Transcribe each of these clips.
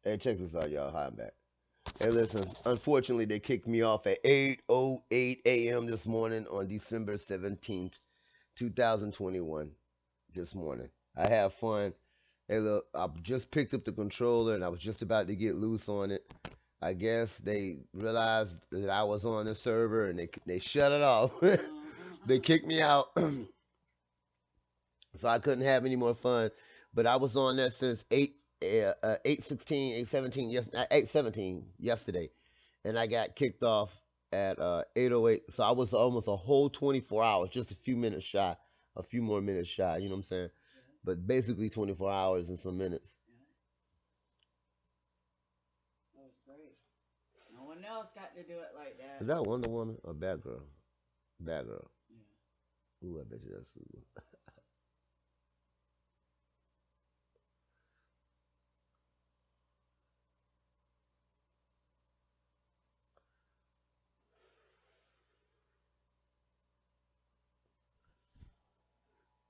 Hey, check this out, y'all. Hi, I'm back. Hey, listen. Unfortunately, they kicked me off at 8:08 a.m. this morning on December 17th, 2021. This morning, I have fun. Hey, look, I just picked up the controller and I was just about to get loose on it. I guess they realized that I was on the server and they shut it off. They kicked me out, so I couldn't have any more fun. But I was on there since 8:16, 8:17, yes, 8:17 yesterday, and I got kicked off at 8:08. So I was almost a whole 24 hours, just a few minutes shy, a few more minutes shy. You know what I'm saying? But basically 24 hours and some minutes. Is that Wonder Woman or Bad Girl? Bad Girl. Ooh, I bet you that's Sue.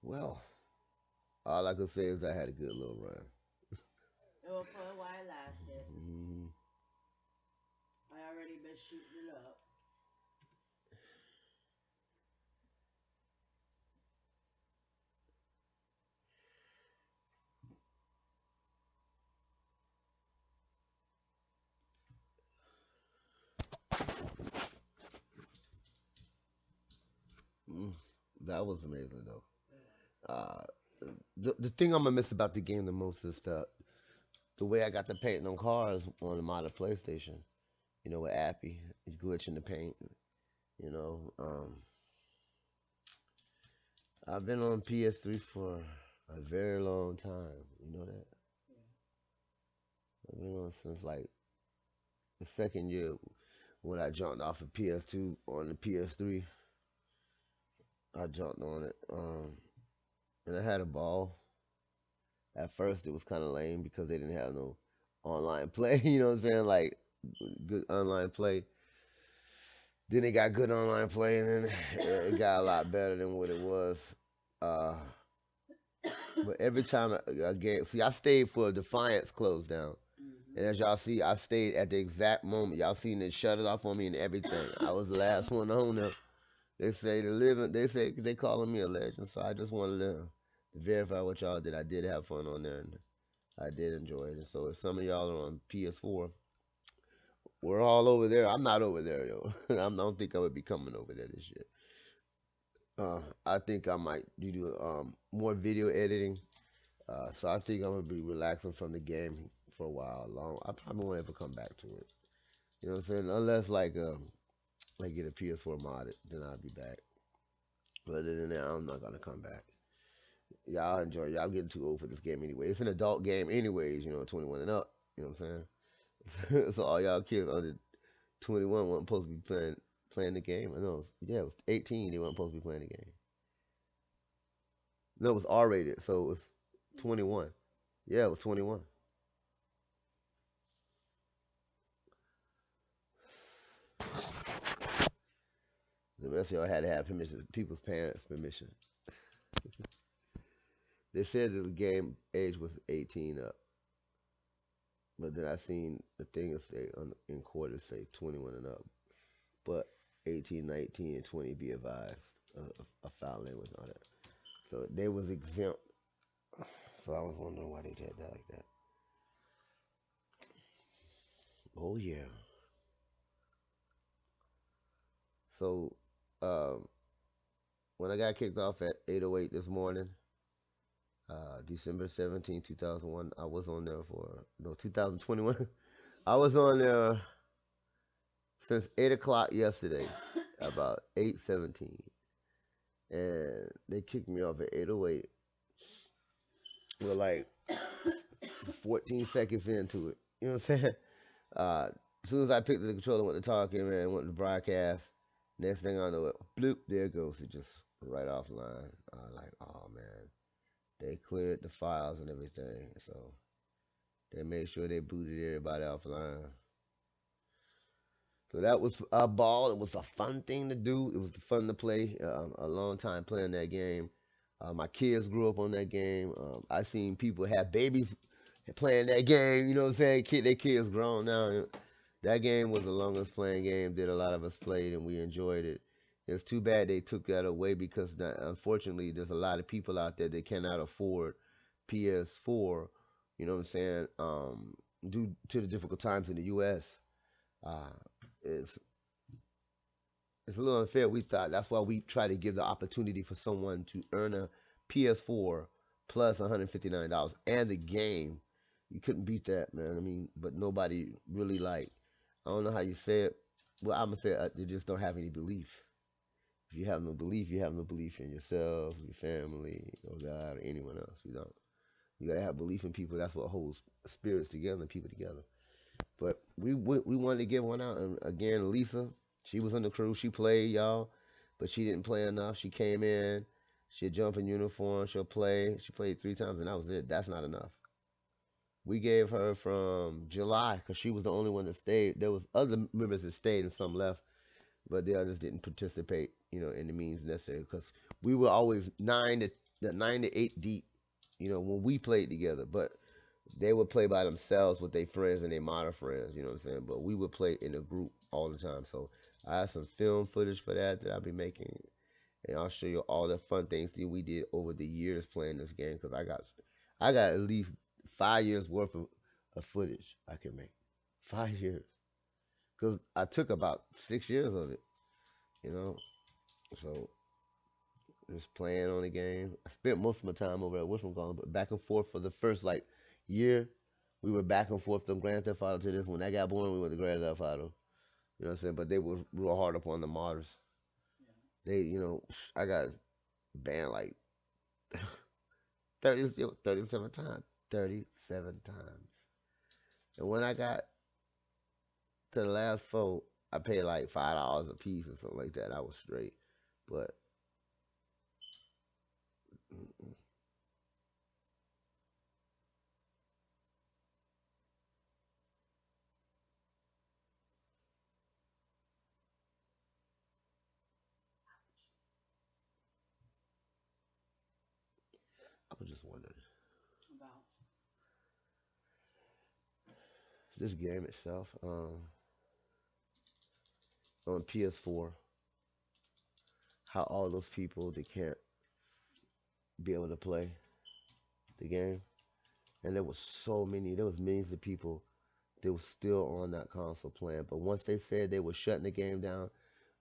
Well, all I can say is I had a good little run. Mhm. Mm, that was amazing though. Uh, the thing I'm gonna miss about the game the most is the way I got to paint on cars on the modern PlayStation. You know, with Appy, you glitch in the paint. You know, I've been on PS3 for a very long time. You know that I've been on since like the second year when I jumped off of PS2 on the PS3. I jumped on it, and I had a ball. At first, it was kind of lame because they didn't have no online play. You know what I'm saying? Like good online play. Then they got good online play, and then it got a lot better than what it was. Uh, but every time I get, see, I stayed for Defiance closed down, and as y'all see, I stayed at the exact moment. Y'all seen it shut it off on me and everything. I was the last one on there. They say the living. They say they calling me a legend, so I just wanted to verify what y'all did. I did have fun on there, and I did enjoy it. And so if some of y'all are on PS4, we're all over there. I'm not over there, yo. I don't think I would be coming over there this year. I think I might do more video editing. So I think I'm gonna be relaxing from the game for a while long. I probably won't ever come back to it. You know what I'm saying? Unless like get a PS4 modded, then I'll be back. But other than that, I'm not gonna come back. Y'all enjoy. Y'all getting too old for this game anyway. It's an adult game anyways. You know, 21 and up. You know what I'm saying? So all y'all kids under 21 weren't supposed to be playing the game. I know. Yeah, it was 18. They weren't supposed to be playing the game. No, it was R rated, so it was 21. Yeah, it was 21. The rest of y'all had to have permission, people's parents' permission. They said that the game age was 18 up, but then I seen the thing say in quarters say 21 and up, but 18, 19, and 20 be advised of foul language and all that. So they was exempt. So I was wondering why they did that like that. Oh yeah. So um, when I got kicked off at 8:08 this morning, December 17, 2001, I was on there for no 2021. I was on there since 8 o'clock yesterday, about 8:17, and they kicked me off at 8:08. We're like 14 seconds into it. You know what I'm saying? As soon as I picked up the controller, went to talking, man, went to broadcast. Next thing I know, it bloop, there it goes. It just right offline. I was like, oh man, they cleared the files and everything, so they made sure they booted everybody offline. So that was a ball. It was a fun thing to do. It was fun to play. A long time playing that game. My kids grew up on that game. I seen people have babies playing that game. You know what I'm saying? They kids grown now. That game was the longest playing game that a lot of us played, and we enjoyed it. It's too bad they took that away because unfortunately, there's a lot of people out there that cannot afford PS4. You know what I'm saying? Due to the difficult times in the U.S., uh, it's it's a little unfair. We thought that's why we try to give the opportunity for someone to earn a PS4 plus $159 and the game. You couldn't beat that, man. I mean, but nobody really like. I don't know how you say it. Well, I'm gonna say they just don't have any belief. If you have no belief, you have no belief in yourself, your family, or God, or anyone else. You don't. You gotta have belief in people. That's what holds spirits together and people together. But we wanted to get one out, and again, Lisa, she was on the crew. She played y'all, but she didn't play enough. She came in, she'll jump in uniform, she'll play. She played 3 times, and that was it. That's not enough. We gave her from July because she was the only one that stayed. There was other members that stayed and some left, but the others didn't participate. In the means necessary because we were always 9 to 8 deep. When we played together, but they would play by themselves with their friends and their modern friends, you know what I'm saying? But we would play in a group all the time. So I have some film footage for that I'll be making, and I'll show you all the fun things that we did over the years playing this game. Because I got at least 5 years worth of footage I can make. 5 years, because I took about 6 years of it, you know. So just playing on the game. I spent most of my time over at Wishbone, but back and forth for the first like year. We were back and forth from Grand Theft Auto to this. When I got born, we went to Grand Theft Auto. You know what I'm saying? But they were real hard upon the modders. I got banned like 30, 37 times. 37 times. And when I got to the last four, I paid like $5 a piece or something like that. I was straight. But mm, I was just wondering, this game itself, on PS4, how all those people that can't be able to play the game, and there was millions of people that was still on that console playing. But once they said they were shutting the game down,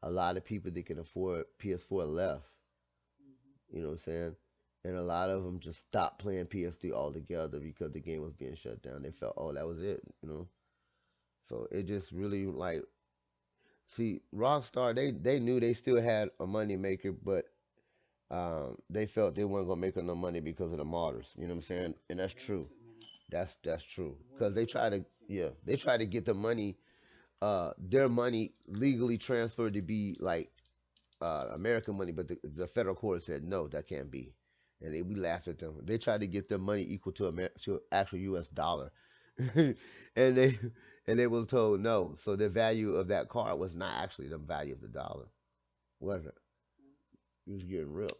a lot of people that can afford PS4 left. You know what I'm saying? And a lot of them just stopped playing PS3 altogether because the game was being shut down. They felt, oh, that was it. So it just really like, see, Rockstar, they knew they still had a money maker, but they felt they weren't gonna make enough money because of the martyrs. You know what I'm saying? And that's true. That's true. Because they try to get the money, their money legally transferred to be like American money, but the federal court said no, that can't be, and we laughed at them. They tried to get their money equal to actual U.S. dollar, and they and they was told no. So the value of that card was not actually the value of the dollar, was it? He was getting ripped.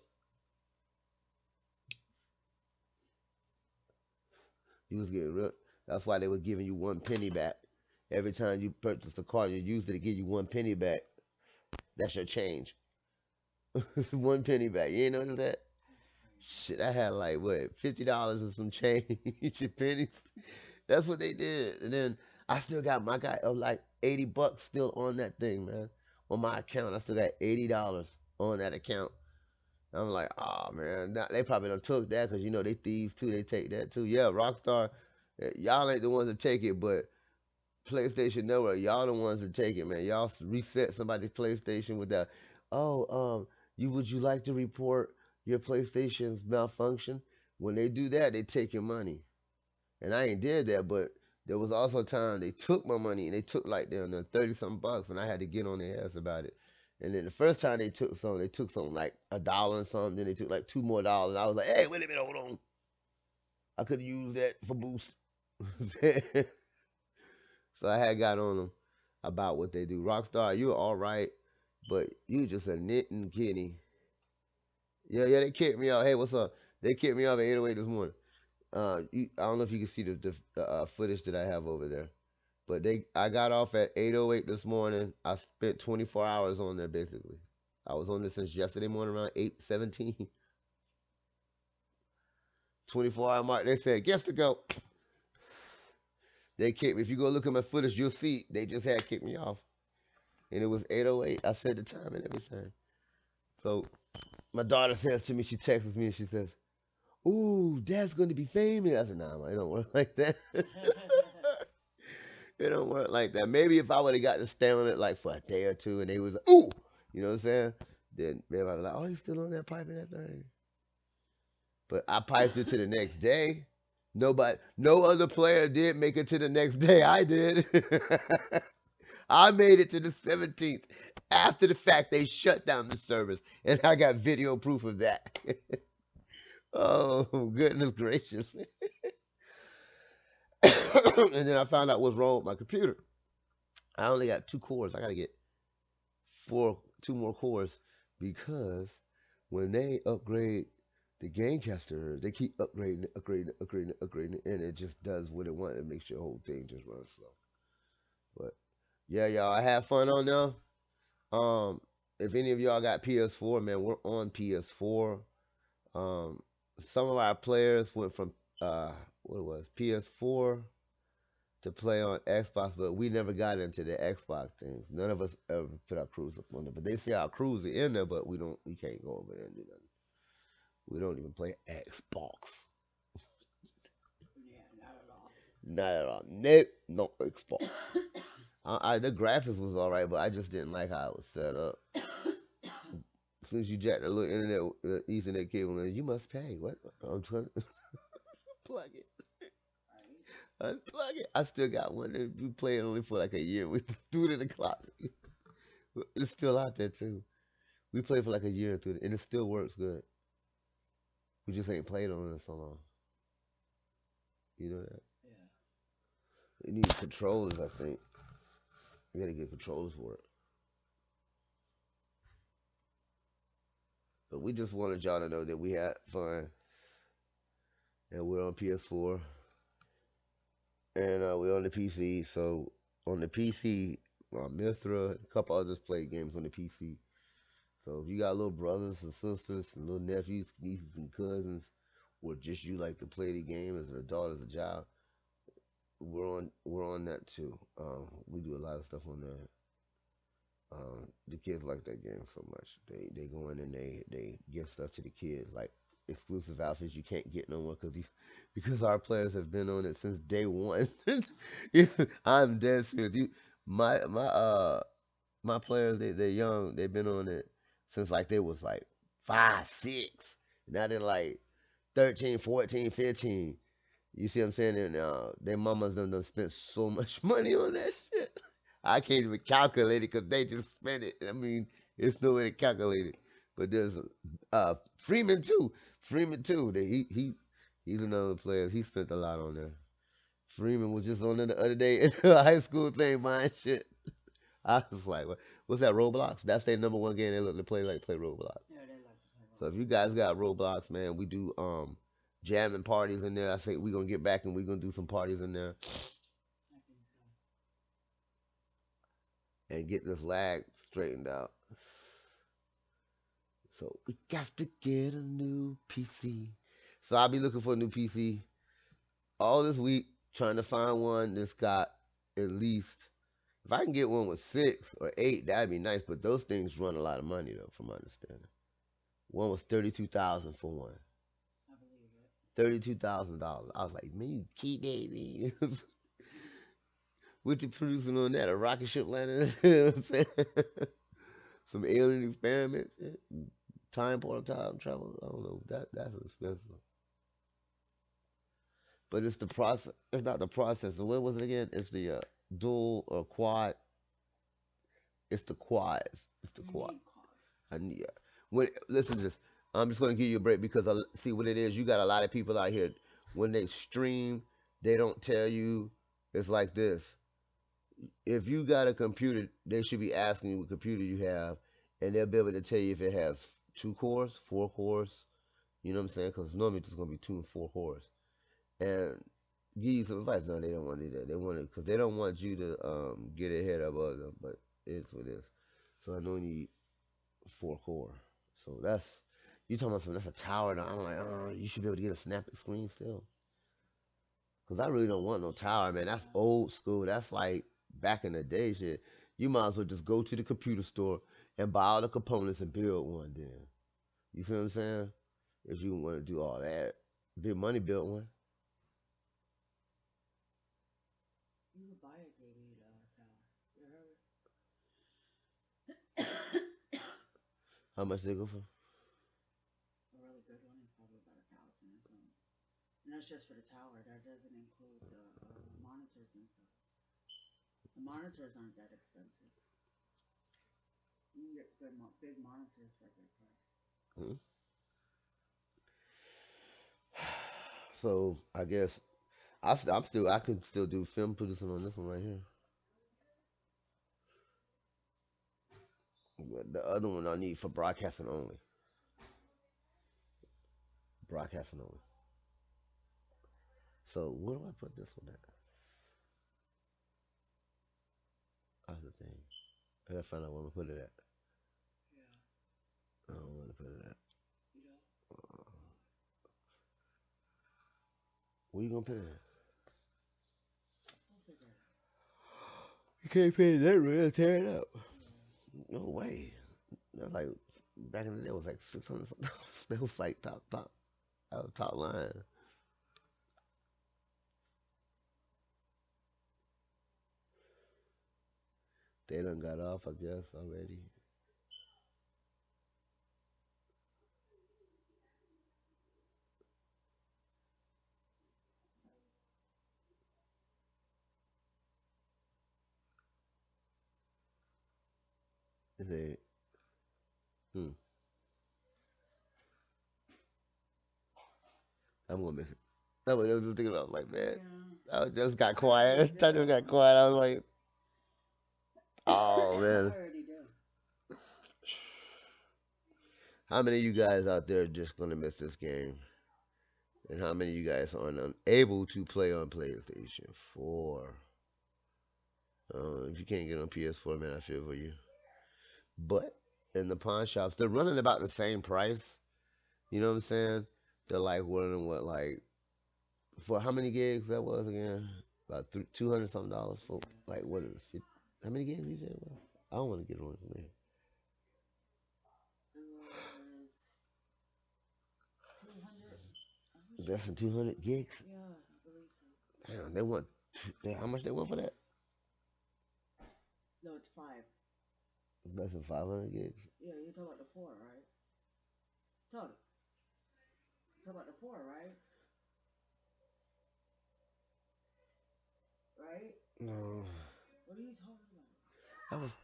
He was getting ripped. That's why they was giving you 1 penny back every time you purchase a card. You use it to give you 1 penny back. That's your change. 1 penny back. You ain't notice that? Shit, I had like what, $50 and some change in pennies. That's what they did. And then I still got my guy of like $80 still on that thing, man. On my account, I still got $80 on that account. I'm like, oh man, nah, they probably don't took that because they thieves too. They take that too. Yeah, Rockstar, y'all ain't the ones that take it, but PlayStation Network, y'all the ones that take it, man. Y'all reset somebody's PlayStation with that. Oh, would you like to report your PlayStation's malfunction? When they do that, they take your money. And I ain't did that, but there was also a time they took my money and they took like 30 something bucks, and I had to get on their ass about it. And then the first time they took something like $1 and something. Then they took like $2 more. I was like, hey, wait a minute, hold on. I could have used that for boost. So I had got on them about what they do. Rockstar, you're all right, but you just a knitting kitty. Yeah, yeah, they kicked me out. Hey, what's up? They kicked me out at 808 this morning. I don't know if you can see the footage that I have over there, but I got off at 8:08 this morning. I spent 24 hours on there basically. I was on this since yesterday morning around 8:17. 24-hour mark. They said guess to go. They kicked me. If you go look at my footage, you'll see they just had kicked me off, and it was 8:08. I said the time and everything. So my daughter says to me, she texts me and she says, "Ooh, Dad's going to be famous." I said, "Nah, it don't work like that." It don't work like that. Maybe if I would have got to stay on it like for a day or two, and they was like, "Ooh," you know what I'm saying? Then maybe I'd be like, "Oh, he's still on that piping that thing." But I piped it to the next day. Nobody, no other player did make it to the next day. I did. I made it to the 17th after the fact they shut down the service, and I got video proof of that. Oh goodness gracious! And then I found out what's wrong with my computer. I only got two cores. I got to get two more cores because when they upgrade the Gamecaster, they keep upgrading, and it just does what it wants. It makes your whole thing just run slow. But yeah, y'all, I have fun on there. Um, if any of y'all got PS4, man, we're on PS4. Um, some of our players went from what it was PS4 to play on Xbox, but we never got into the Xbox things. None of us ever put our cruise up on there. But they see our cruise in there, but we can't go over there and do nothing. We don't even play Xbox. Not at all. Nope, no Xbox. The graphics was all right, but I just didn't like how it was set up. As soon as you jack the little internet, Ethernet cable in, you must pay. What? I'm trying to plug it. Unplug it. I still got one. We played only for like a year. We threw it in the closet. It's still out there too. We played for like a year and threw it, and it still works good. We just ain't played on it in so long. You know that? It needs controllers, I think. We gotta get controllers for it. But we just wanted y'all to know that we had fun, and we're on PS4, and we're on the PC. So on the PC, Mithra, a couple others play games on the PC. So if you got little brothers and sisters and little nephews, nieces and cousins, or just you like to play the game as an adult, as a child, we're on that too. We do a lot of stuff on there. The kids like that game so much. They go in and they give stuff to the kids like exclusive outfits you can't get no more because our players have been on it since day one. Yeah, I'm dead serious. My players they're young. They've been on it since like they was like 5, 6. Now they're like 13, 14, 15. You see what I'm saying? And their mamas done spent so much money on that shit. I can't even calculate it because they just spent it. I mean, it's no way to calculate it. But there's Freeman too. Freeman too. He's another player. He spent a lot on there. Freeman was just on there the other day in the high school thing buying shit. I was like, what's that? Roblox? That's their number one game they look to play Roblox. So if you guys got Roblox, man, we do jamming parties in there. I think we're gonna get back and we're gonna do some parties in there and get this lag straightened out. So we got to get a new PC. So I'll be looking for a new PC all this week, trying to find one that's got at least. If I can get one with 6 or 8, that'd be nice. But those things run a lot of money, though, from my understanding. One was 32,000 for one. $32,000. I was like, man, you keep that, man. What you producing on that? A rocket ship landing? You know what I'm saying? Some alien experiments? Time portal time travel? I don't know. That's expensive. But it's the process. It's not the process. What was it again? It's the dual or quad. It's the quad. It's the quad. I need. When listen to this, I'm just gonna give you a break because I see what it is. You got a lot of people out here when they stream, they don't tell you. It's like this. If you got a computer, they should be asking you what computer you have, and they'll be able to tell you if it has 2 cores, 4 cores. You know what I'm saying? Because normally it's gonna be 2 and 4 cores. and give you some advice. No, they don't want to do that. They want to because they don't want you to get ahead of them. But it's what it is. So I know you need four core. So that's you talking about something that's a tower. And I'm like, oh, you should be able to get a snapping screen still. Cause I really don't want no tower, man. That's old school. That's like back in the day, shit. You might as well just go to the computer store and buy all the components and build one. Then you see what I'm saying? If you want to do all that, big money build one. How much they go for? Hmm. So I guess I'm still I could still do film producing on this one right here. But the other one I need for broadcasting only. Broadcasting only. So where do I put this one at? That's the thing. I gotta find out where I'm gonna put it at. I don't want to put it at. Uh, where you gonna put it at? You can't pay that real, tear it up. No way. That's like back in the day it was like 600 something dollars. That was like top line. They done got off, I guess, already. They, hmm, I'm gonna miss it. That's what I was just thinking about. Like, man, I just got quiet. I just got quiet. I was like, oh man. How many of you guys out there are just gonna miss this game? And how many of you guys are unable to play on PlayStation 4? If you can't get on PS4, man, I feel for you. But in the pawn shops, they're running about the same price. You know what I'm saying? They're like running what, like for how many gigs that was again? About 200 something dollars for like what is it? How many gigs you said? It was? I don't want to get on from there. Less than 200 gigs. Damn, they want. How much they want for that? Less than 500 gigs. No, I was.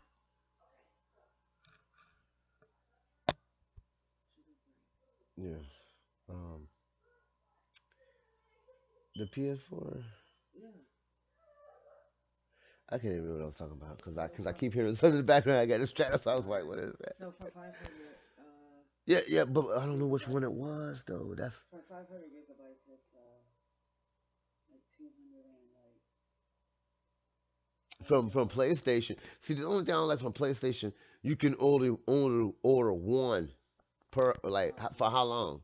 Yeah. Um, the PS4. I can't even remember what I was talking about because I keep hearing something in the background. I got distracted, so I was like, "What is that?" Yeah, yeah, but I don't know which one it was though. That's from PlayStation. See, the only thing I don't like from PlayStation, you can only order one per like for how long?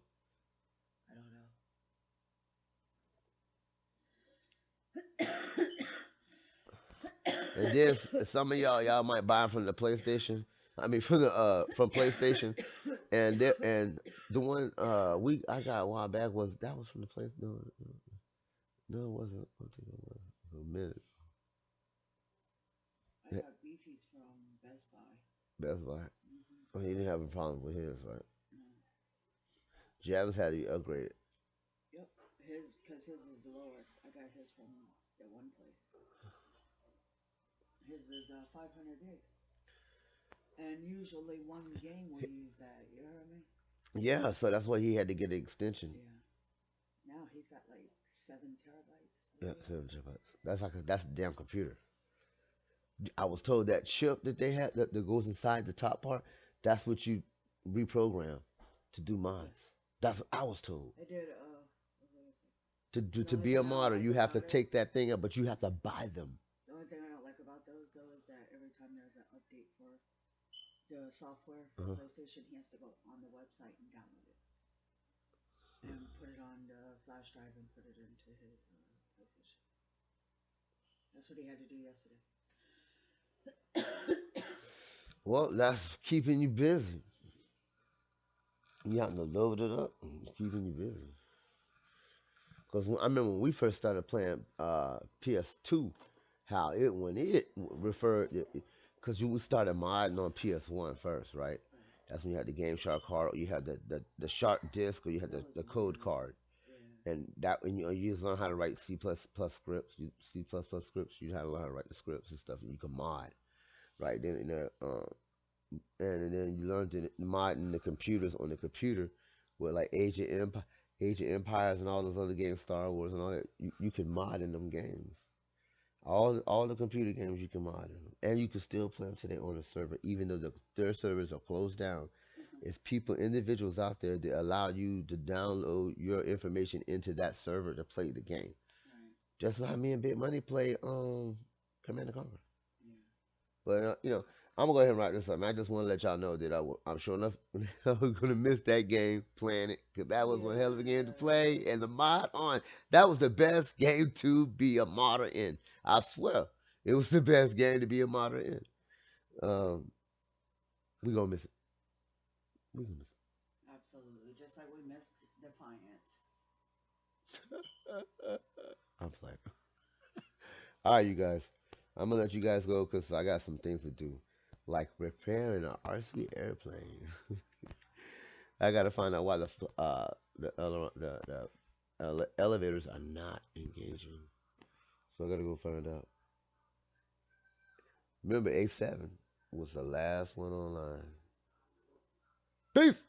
And then some of y'all might buy 'em from the PlayStation. I mean, from PlayStation, and the one we I got a while back was that was from the place. No, no, it wasn't. I think it was a minute. Yeah, Best Buy. Oh, he didn't have a problem with his, right? Javs had to be upgraded. Yeah, so that's why he had to get the extension. Yeah, 7 gigabytes. That's a damn computer. I was told that chip that they had that goes inside the top part, that's what you reprogram to do mines. That's what I was told. To be a modder, you have to take that thing up, but you have to buy them. The only thing I don't like about those though is that every time there's an update for the software for Uh-huh. PlayStation, he has to go on the website and download it and put it on the flash drive and put it into his PlayStation. That's what he had to do yesterday. Well, that's keeping you busy. You have to load it up and it's keeping you busy. Because I remember when we first started playing PS2, how it when it referred, because you started modding on PS1 first, right? Right. That's when you had the Game Shark card, or you had the Shark disc, or you had That was the code annoying. card. Yeah. And that when you just learn how to write C++ scripts, C++ scripts, you had to learn how to write the scripts and stuff, and you can mod, right? Then in there, and then you learned to mod in the computers on the computer with like Age of Empires and all those other games, Star Wars and all that. You can mod in them games. All the computer games you can mod in them, and you can still play them today on the server, even though their servers are closed down. Uh-huh. It's people, individuals out there that allow you to download your information into that server to play the game. Right. Just like me and Big Money play Command and Conquer. Yeah. But I'm gonna go ahead and wrap this up. Man. I just want to let y'all know that I'm sure enough I'm gonna miss that game playing it because that was one hell of a game to play. And the mod on that was the best game to be a modder in. I swear, it was the best game to be a modder in. Um, we gonna miss it. We gonna miss Absolutely. Just like we missed Defiance. it. I'm playing. All right, you guys. I'm gonna let you guys go because I got some things to do, like repairing an RC airplane. I gotta find out why the elevators are not engaging. So I gotta go find out. Remember, A7 was the last one online. Peace.